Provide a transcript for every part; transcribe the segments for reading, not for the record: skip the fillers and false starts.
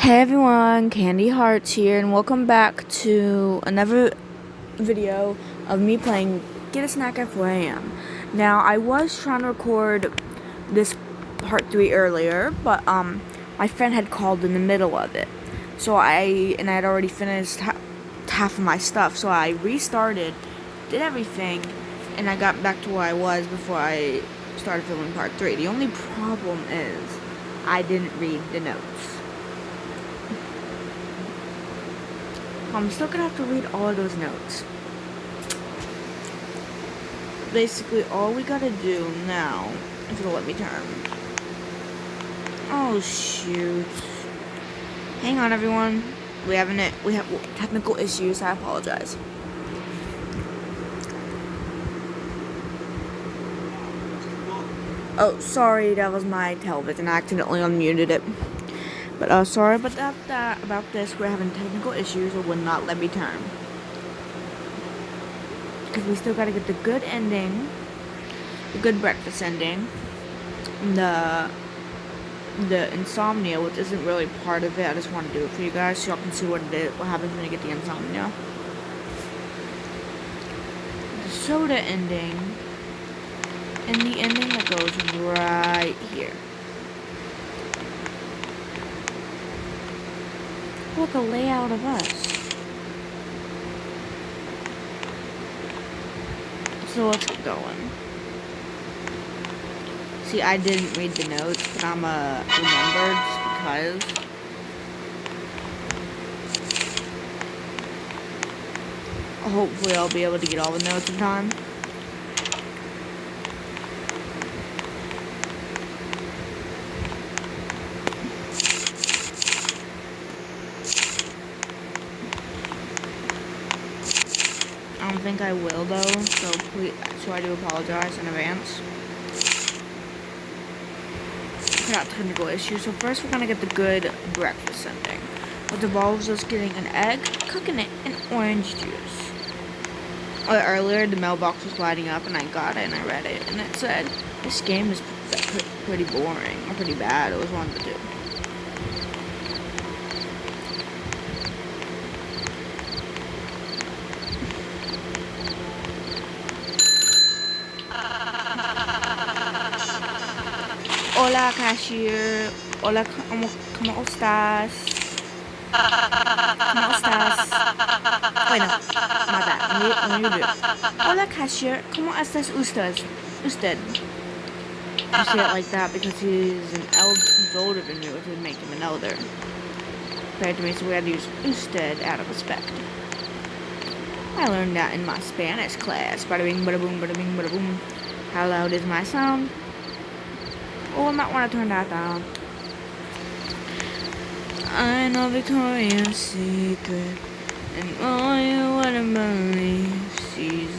Hey everyone, Candy Hearts here, and welcome back to another video of me playing Get a Snack at 4 a.m. Now, I was trying to record this part 3 earlier, but my friend had called in the middle of it. So I had already finished half of my stuff, so I restarted, did everything, and I got back to where I was before I started filming part 3. The only problem is I didn't read the notes. I'm still gonna have to read all of those notes. Basically, all we gotta do now is to let me turn. Oh shoot! Hang on, everyone. We have technical issues. I apologize. Oh, sorry, that was my television. I accidentally unmuted it. But sorry about this. We're having technical issues. It would not let me turn. Because we still gotta get the good ending, the good breakfast ending, the insomnia, which isn't really part of it. I just want to do it for you guys so y'all can see what happens when you get the insomnia. The soda ending, and the ending that goes right here. Look, a layout of us. So let's get going. See, I didn't read the notes, but I'm remembered just because. Hopefully I'll be able to get all the notes in time. I don't think I will though, so I do apologize in advance. Got technical issues. So first we're gonna get the good breakfast ending, which involves us getting an egg, cooking it, and orange juice. Earlier the mailbox was lighting up and I got it and I read it and it said this game is pretty boring or pretty bad. It was one of the two. Hola, cashier. Hola, ¿cómo estás? ¿Cómo estás? Bueno, my bad. Let me do it. Hola, cashier. ¿Cómo estás usted? Usted. I say it like that because he's older than me, which would make him an elder. Compared to me, so we had to use usted out of respect. I learned that in my Spanish class. Bada bing, bada boom, bada bing, bada boom. How loud is my sound? Oh, I might want to turn that down. I know Victoria's Secret, and all you wouldn't believe. She's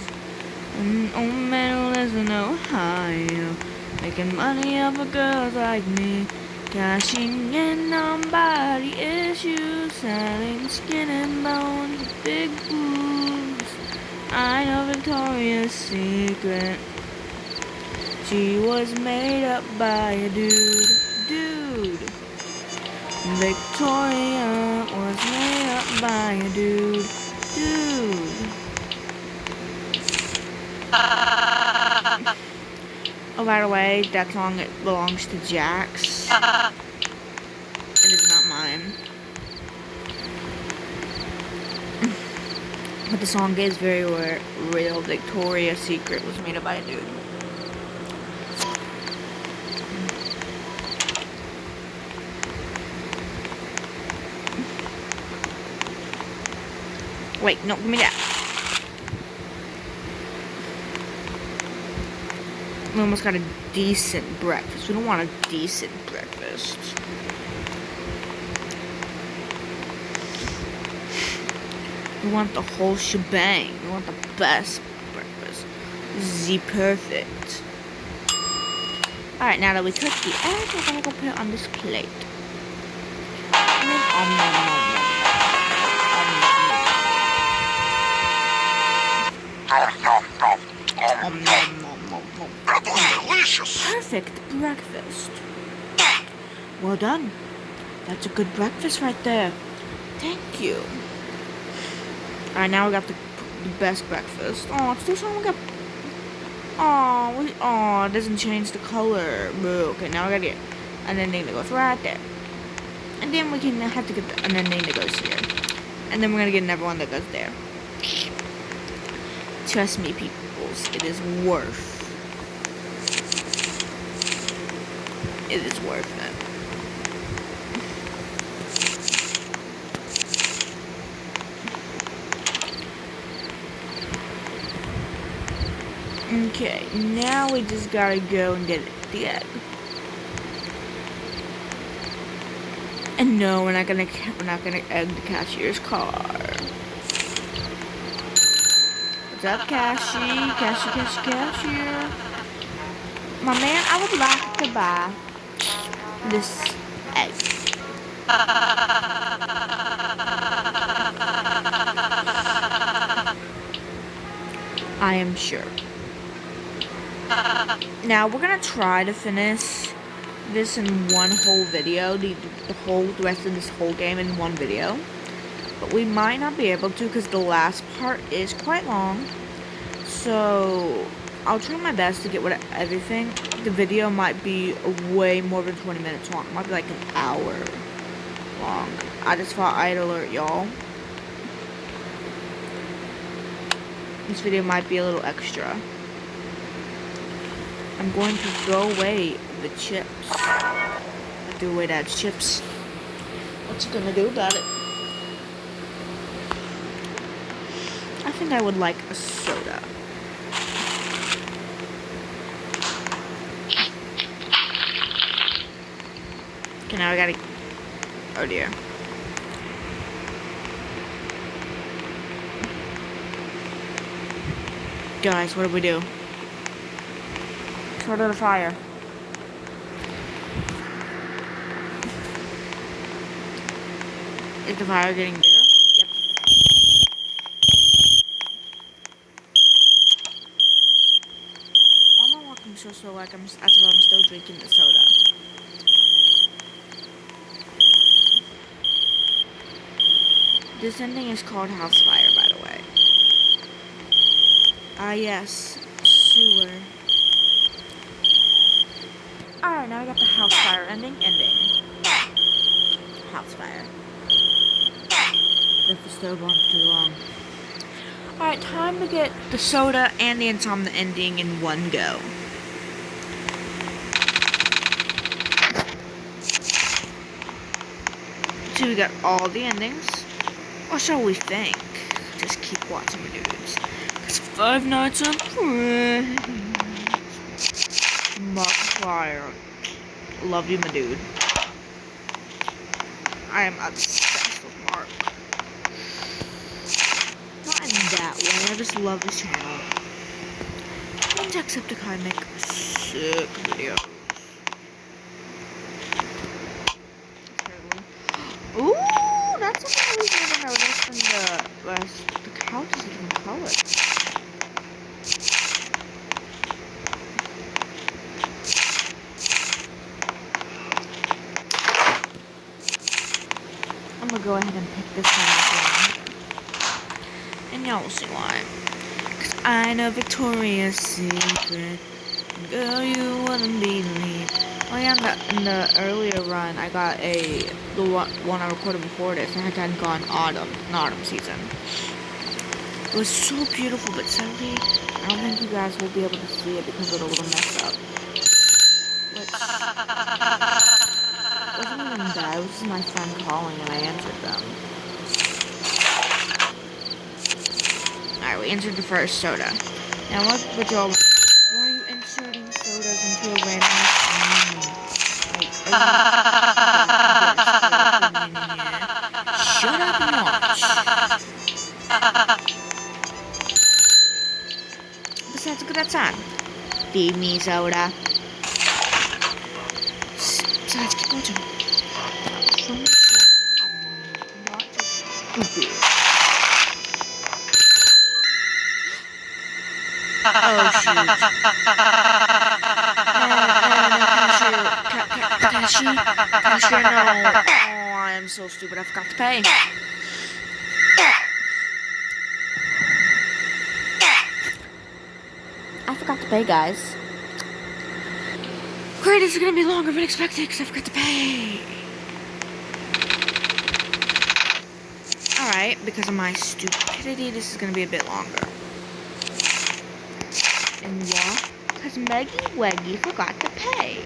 an old man who lives in Ohio, making money off of girls like me, cashing in on body issues, selling skin and bones with big boobs. I know Victoria's Secret. She was made up by a dude. Victoria was made up by a dude. Oh, by the way, that song belongs to Jax. It is not mine. But the song is very real. Victoria's Secret was made up by a dude. Wait, no, give me that. We almost got a decent breakfast. We don't want a decent breakfast. We want the whole shebang. We want the best breakfast. The perfect. Alright, now that we cooked the egg, we're gonna go put it on this plate. And then That was delicious. Perfect breakfast. Well done. That's a good breakfast right there. Thank you. Alright, now we got the best breakfast. Oh, it's still showing we got... Oh, it doesn't change the color. Boo. Okay, now we gotta get an ending that goes right there. And then we can have to get an ending that goes here. And then we're gonna get another one that goes there. Trust me, peoples, it is worth. It is worth it. Okay, now we just gotta go and get the egg. And no, we're not gonna egg the cashier's car. What's up, cashier? My man, I would like to buy this egg. I am sure. Now we're gonna try to finish this in one whole video, the rest of this whole game in one video. But we might not be able to because the last part is quite long. So I'll try my best to get everything. The video might be way more than 20 minutes long. It might be like an hour long. I just thought I'd alert y'all. This video might be a little extra. I'm going to throw away the chips. I threw away Dad's chips. What's he gonna do about it? I think I would like a soda. Okay, now I gotta... Oh dear. Guys, what do we do? Start the fire. Is the fire getting bigger? Yep. Why am I walking so slow like as if I'm still drinking the soda? This ending is called House Fire, by the way. Ah, yes. Sewer. Alright, now we got the house fire ending. House fire. Left the stove on for too long. Alright, time to get the soda and the insomnia ending in one go. So we got all the endings. Or so we think. Just keep watching, my dudes. It's 5 Nights at Freddy's. Markiplier. Love you, my dude. I am obsessed with Mark. Not in that way, I just love his channel. And Jacksepticeye make sick videos. Ooh, that's something we've never noticed in the rest. The couch is even colored. I'm gonna go ahead and pick this one up. And y'all will see why. Cause I know Victoria's Secret. Girl, you wouldn't believe. Oh yeah, in the earlier run, I got the one I recorded before this. I had gone autumn season. It was so beautiful, but sadly, I don't think you guys will be able to see it because of the little mess up. Which wasn't even bad. It was just my friend calling and I answered them. Alright, we entered the first soda. Now what would y'all... Why are you inserting sodas into a random machine? Like, shut up and watch. Besides, look at that sign. Feed me soda. Besides, keep watching. I'm not just stupid. Oh shoot. cashier, no. Oh, I am so stupid. I forgot to pay. I forgot to pay, guys. Great, this is gonna be longer than expected because I forgot to pay. Alright, because of my stupidity, this is gonna be a bit longer. And what? Because Meggy Weggy forgot to pay.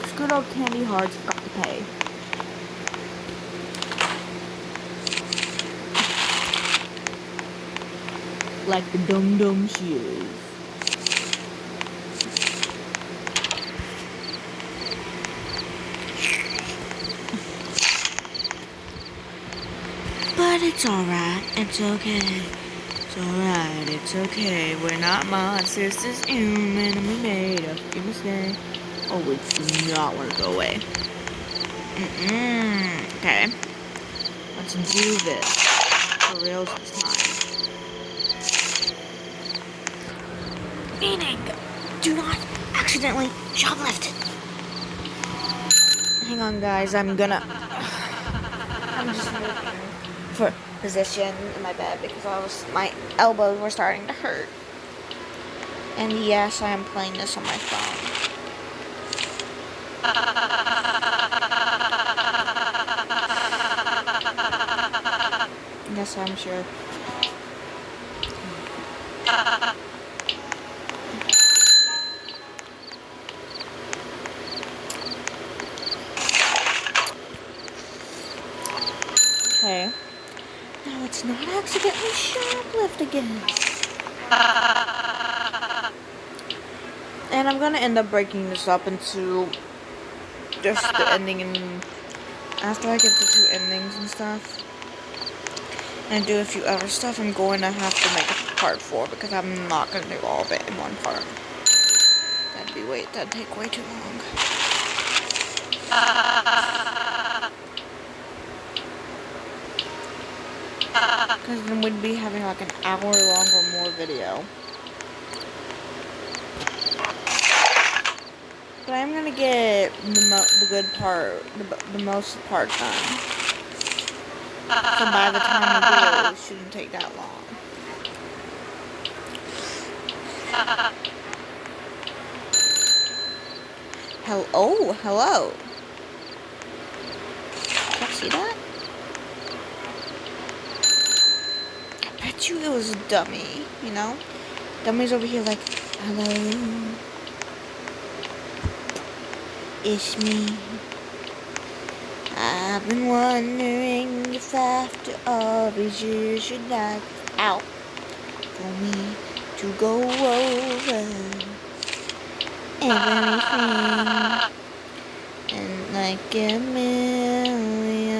This good old Candy Hearts forgot to pay. Like the dum-dum she is. But it's alright, it's okay. It's alright, it's okay. We're not monsters, it's human, and we made a few mistakes. Oh, we do not want to go away. Okay. Let's do this. For real this time. Meaning, do not accidentally shoplift. Hang on, guys. I'm just moving for position in my bed because my elbows were starting to hurt. And yes, I am playing this on my phone. Yes, I'm sure. Okay. Now let's not accidentally shoplift again. And I'm gonna end up breaking this up into just the ending, and after I get the 2 endings and stuff, and do a few other stuff, I'm going to have to make a part 4 because I'm not gonna do all of it in one part. That'd take way too long. Because then we'd be having like an hour long or more video. But I'm gonna get the good part, the most part done. So by the time we do it, it shouldn't take that long. Oh, hello. Did you see that? I bet you it was a dummy, you know? Dummy's over here like, hello. It's me. I've been wondering if after all these years you'd like out for me to go over everything and like a million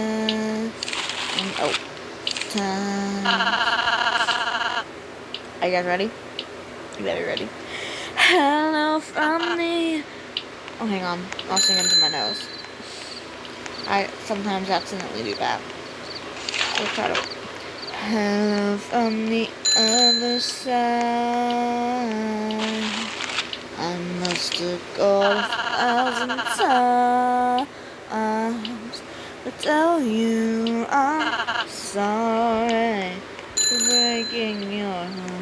times. Are you guys ready? You better be ready. Hello from me. Oh, hang on. I'll sing into my nose. I sometimes accidentally do that. So let's try to. Hello from the other side. I must have gone 1,000 times to tell you I'm sorry for breaking your heart.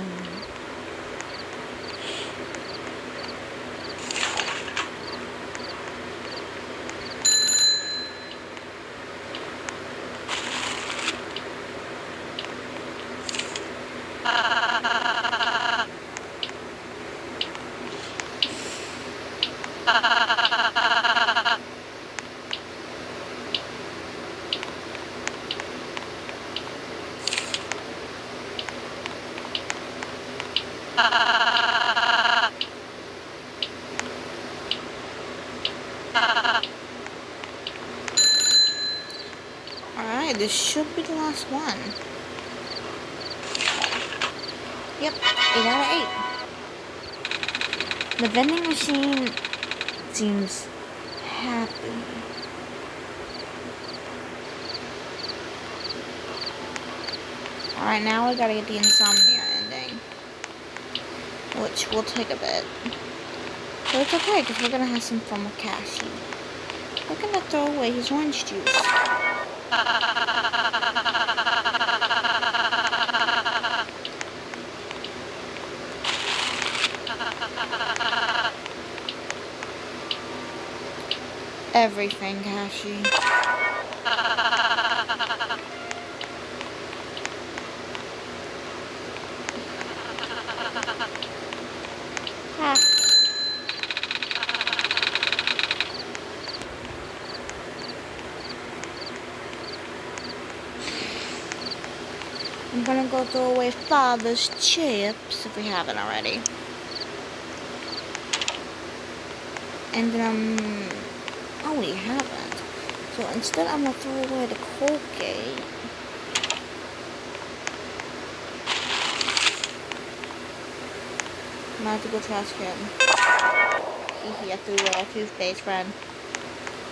Alright, this should be the last one. Yep, 8 out of 8. The vending machine seems happy. Alright, now we gotta get the insomnia ending, which will take a bit. So it's okay, because we're going to have some fun with Cassie. We're going to throw away his orange juice. Everything, Cassie. Ah. I'm gonna go throw away Father's chips if we haven't already. And then oh, we haven't. So instead I'm gonna throw away the Colgate. I'm gonna have to go trash can. Hee, I threw away our toothpaste, friend.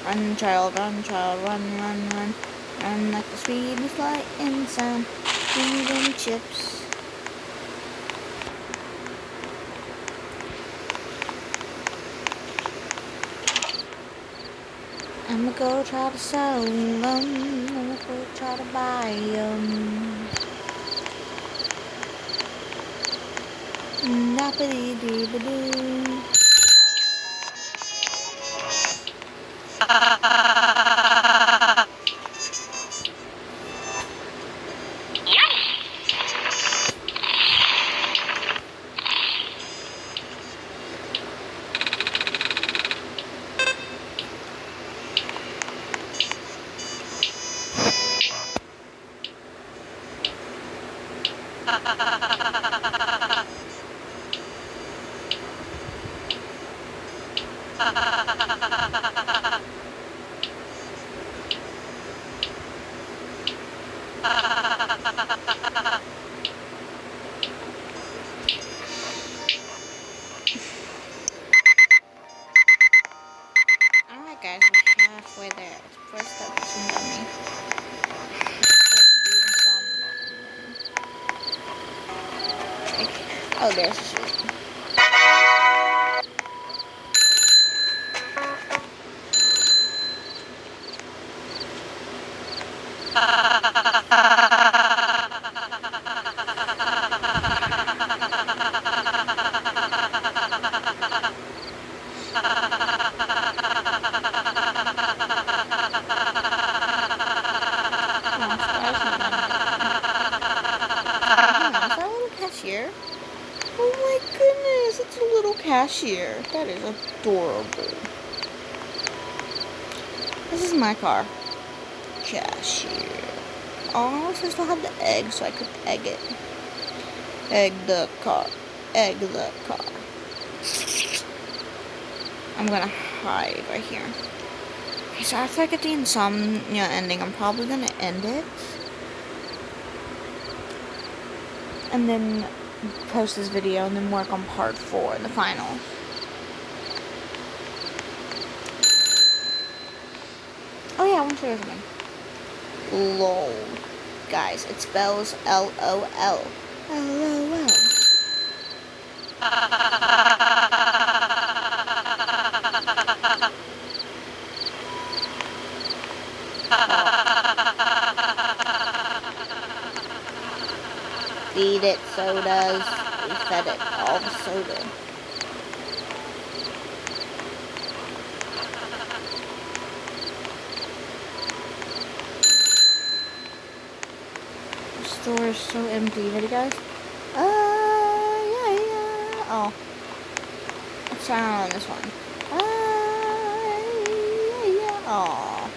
Run, child, run, run, run, run. Run like the sweetest light in the sun. Give me them chips. I'ma go try to sell them. I'ma go try to buy them. Nappity-dee-ba-doo. Alright guys, we're halfway there. First step is some dummy. Oh, there's a sheet. Cashier? Oh my goodness, it's a little cashier. That is adorable. This is my car. Cashier. Oh, so I still have the egg, so I could egg it. Egg the car. Egg the car. I'm gonna hide right here. Okay, so after I get the insomnia ending, I'm probably gonna end it. And then post this video and then work on part 4, the final. Oh yeah, I want to show you something. LOL. Guys, it spells L-O-L. LOL. Feed it sodas. We fed it all the soda. The store is so empty. Ready, guys? Yeah. Oh. Let's try on this one. Yeah. Oh.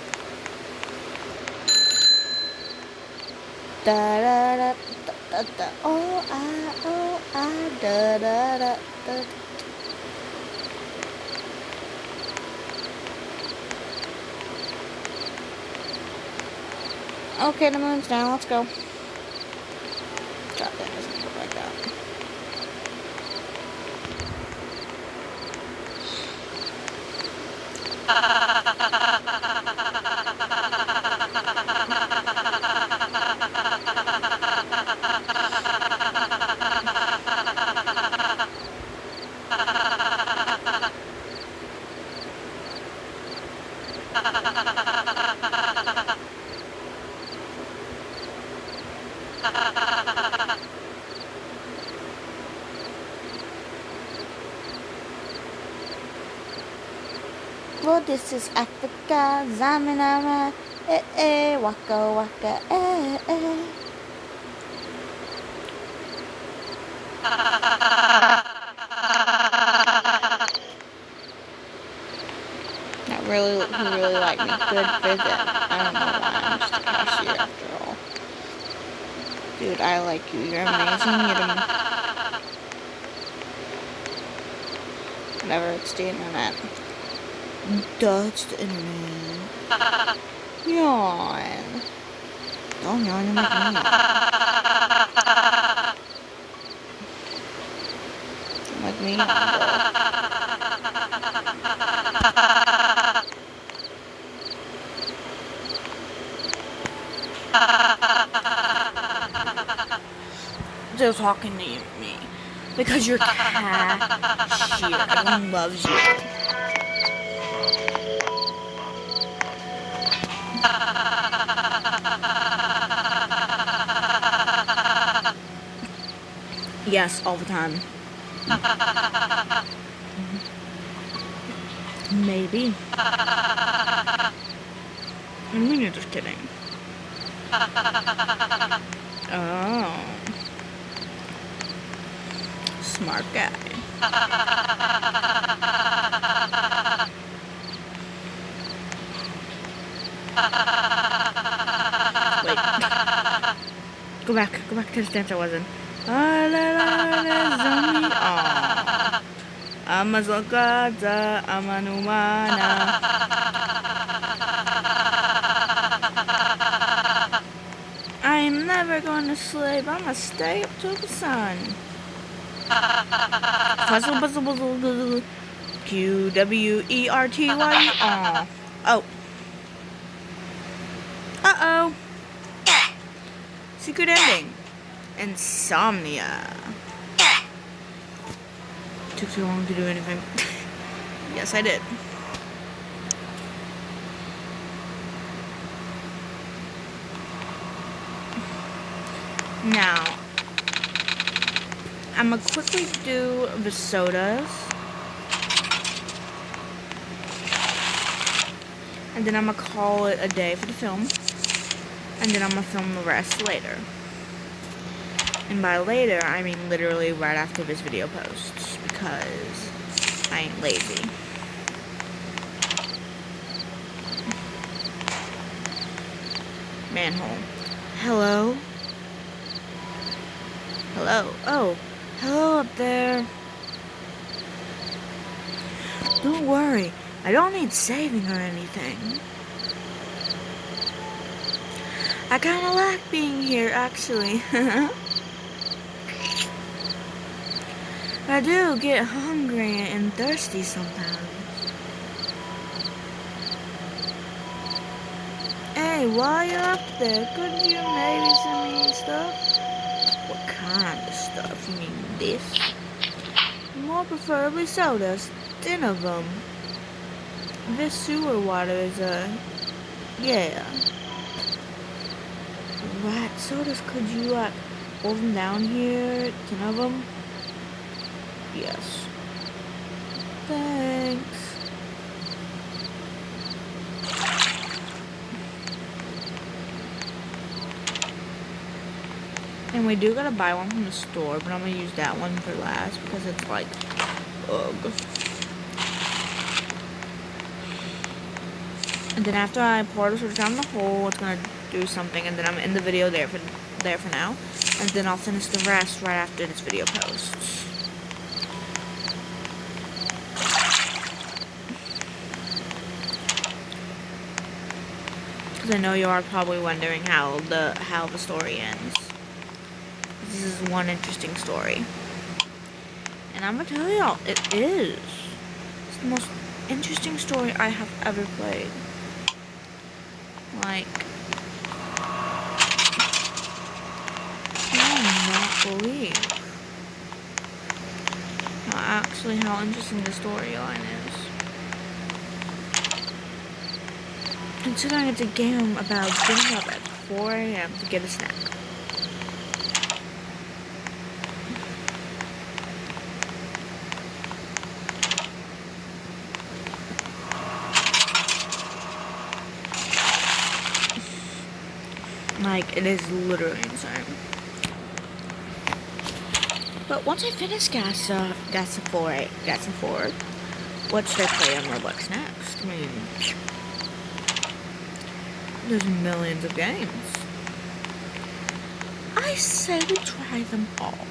Da-da-da. Oh, da. Okay, the moon's down. Let's go. Drop that. Doesn't look like that. Well, this is Africa, Zamanama, waka waka, That really, he really liked me. Good visit. I don't know why, I'm just a cashier after all. Dude, I like you. You're amazing. Whatever, it's the internet. Duh, it's the internet. Yawn. Don't yawn, you make me yawn. Don't make me yawn, bro. They're talking to me because you're cashier. Everyone loves you. Yes, all the time. Maybe. I mean, you're just kidding. Oh. Smart guy. Wait. Go back to the dance I was in. Amazokada amanumana. I'm never going to sleep. I'm gonna stay up till the sun. Puzzle, puzzle, puzzle, puzzle. QWERTY. Oh. Uh-oh. Secret ending. Insomnia. Took too long to do anything. Yes, I did. Now, I'm gonna quickly do the sodas. And then I'm gonna call it a day for the film. And then I'm gonna film the rest later. And by later, I mean literally right after this video posts. Because I ain't lazy. Manhole. Hello? Hello? Oh, hello up there. Don't worry, I don't need saving or anything. I kinda like being here, actually. I do get hungry and thirsty sometimes. Hey, while you're up there, could you maybe send me stuff? What kind of stuff? You mean this? More preferably sodas, 10 of them. This sewer water is yeah. Right, sodas, could you hold them down here? 10 of them? Yes. Thanks. And we do gotta buy one from the store, but I'm gonna use that one for last because it's like, ugh. And then after I pour the soda down the hole, it's gonna do something, and then I'm in the video there for now, and then I'll finish the rest right after this video posts. Because I know you are probably wondering how the story ends. This is one interesting story. And I'm gonna tell y'all, it is. It's the most interesting story I have ever played. Like, I cannot believe how interesting the storyline is. Considering it's a game about getting up at 4 a.m. to get a snack. Like, it is literally insane. But once I finish GASA4, what should I play on Roblox next? I mean, there's millions of games. I say we try them all.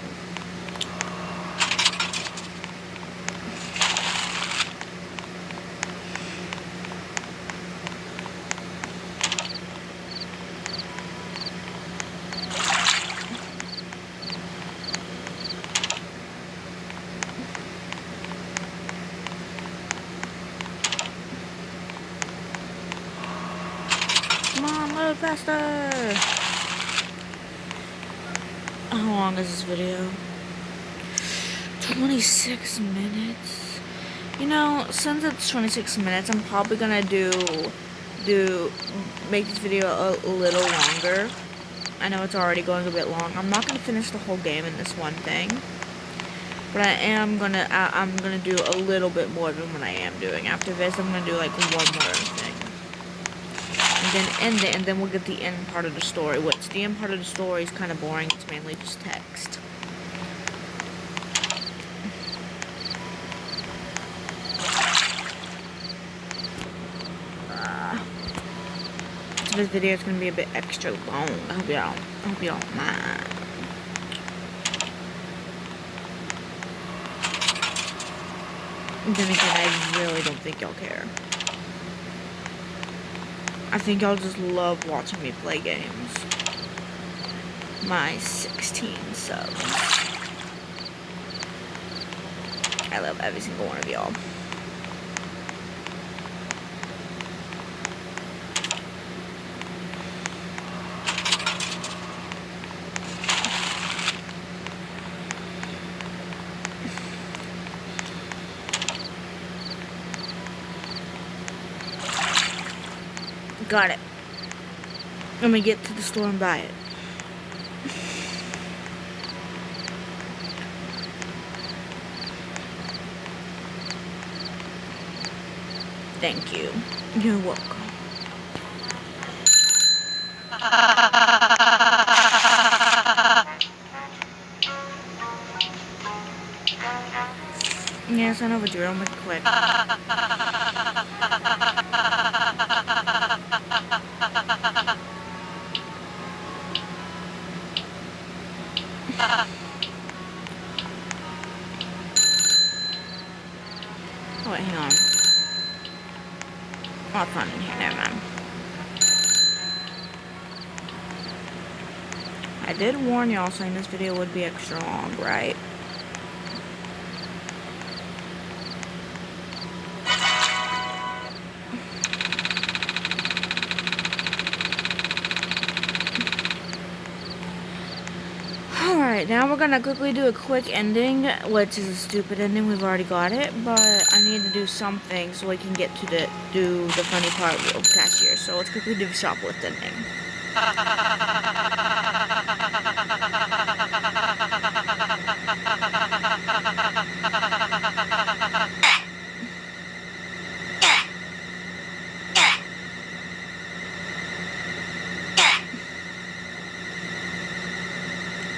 Come on, load faster! How long is this video? 26 minutes. You know, since it's 26 minutes, I'm probably gonna make this video a little longer. I know it's already going a bit long. I'm not gonna finish the whole game in this one thing, but I'm gonna do a little bit more than what I am doing. After this, I'm gonna do like one more thing, and then end it, and then we'll get the end part of the story. Which the end part of the story is kind of boring. It's mainly just text. So this video is gonna be a bit extra long. I hope y'all don't mind. Then again, I really don't think y'all care. I think y'all just love watching me play games. My 16 subs. I love every single one of y'all. Got it. Let me get to the store and buy it. Thank you. You're welcome. Yes, I know what you're doing. Quick. Oh wait, hang on. Oh, it's not in here. Never mind. I did warn y'all saying this video would be extra long, right? Alright, now we're gonna quickly do a quick ending, which is a stupid ending, we've already got it, but I need to do something so we can get to do the funny part of cashier. So let's quickly do the shoplift ending.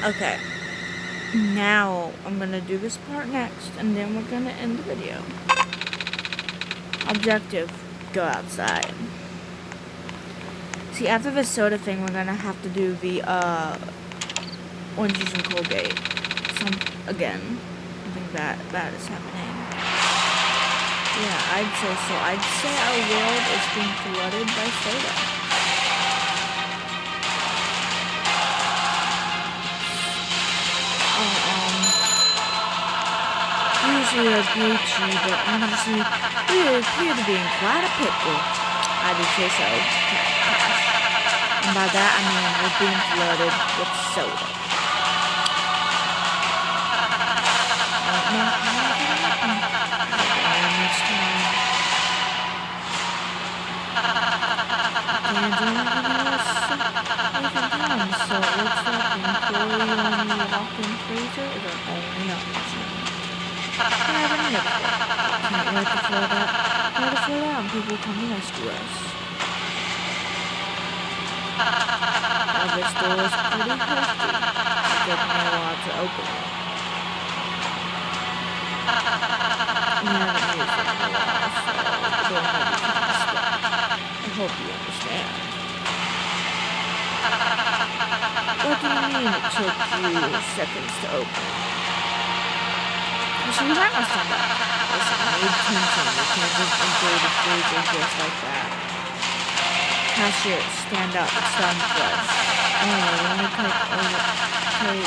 Okay, now I'm gonna do this part next, and then we're gonna end the video. Objective, go outside. See, after the soda thing, we're gonna have to do the orange juice and Colgate. Again, I think that is happening. Yeah, I'd say so. I'd say our world is being flooded by soda. Usually a Gucci, but honestly, we appear to be in quite a pickle. I do say so. And by that, I mean we're being flooded with soda. Next time. walk-in freezer is our only option. Yeah, but never can't wait to flood out and people come to rescue us. Now this door is pretty hefty. It took me a while to open it. We haven't used it in a while, so the door might be kind of stuck. I hope you understand. What do you mean it took you seconds to open? So you might must have that. Listen, I need tension. You can't just enter the freezer just like that. Cashier, stand up. It's time to flood. Oh, we only take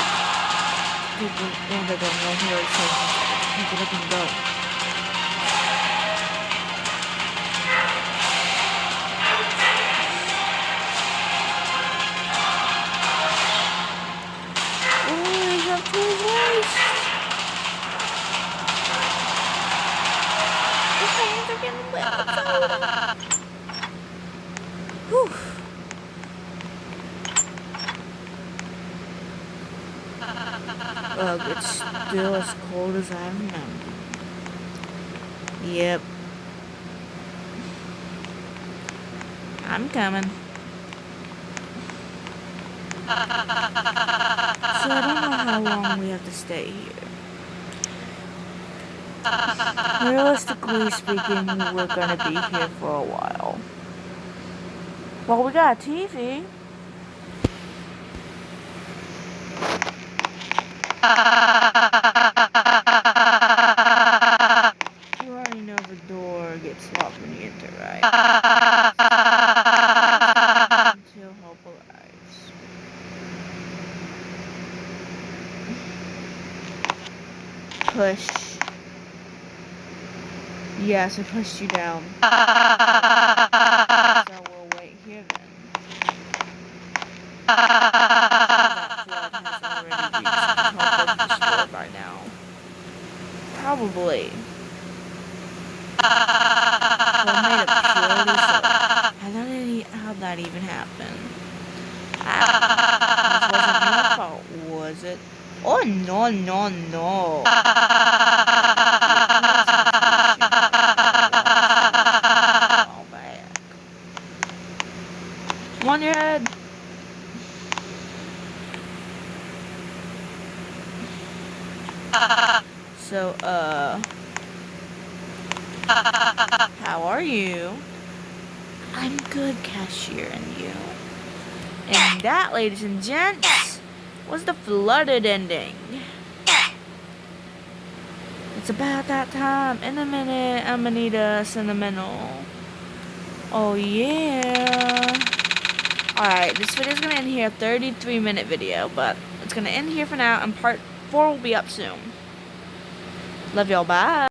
people when they're going over here, so pick it up and go. Whew. Ugh, it's still as cold as I remember. Yep. I'm coming. So I don't know how long we have to stay here. Realistically speaking, we're gonna be here for a while. Well, we got a TV. You already know the door gets locked when you enter, right? Until help arrives. Push. Yes, I pushed you down. So we'll wait here then. That flood has already reached the top of the store by now. Probably. Well, made it purely so. How'd that even happen? This wasn't your fault, was it? Oh, no, no, no. All back. Come on your head. So, how are you? I'm good, cashier, and you? And that, ladies and gents, was the flooded ending. It's about that time. In a minute, I'm gonna need a sentimental. Oh, yeah. Alright, this video's gonna end here. 33-minute video, but it's gonna end here for now, and part 4 will be up soon. Love y'all, bye.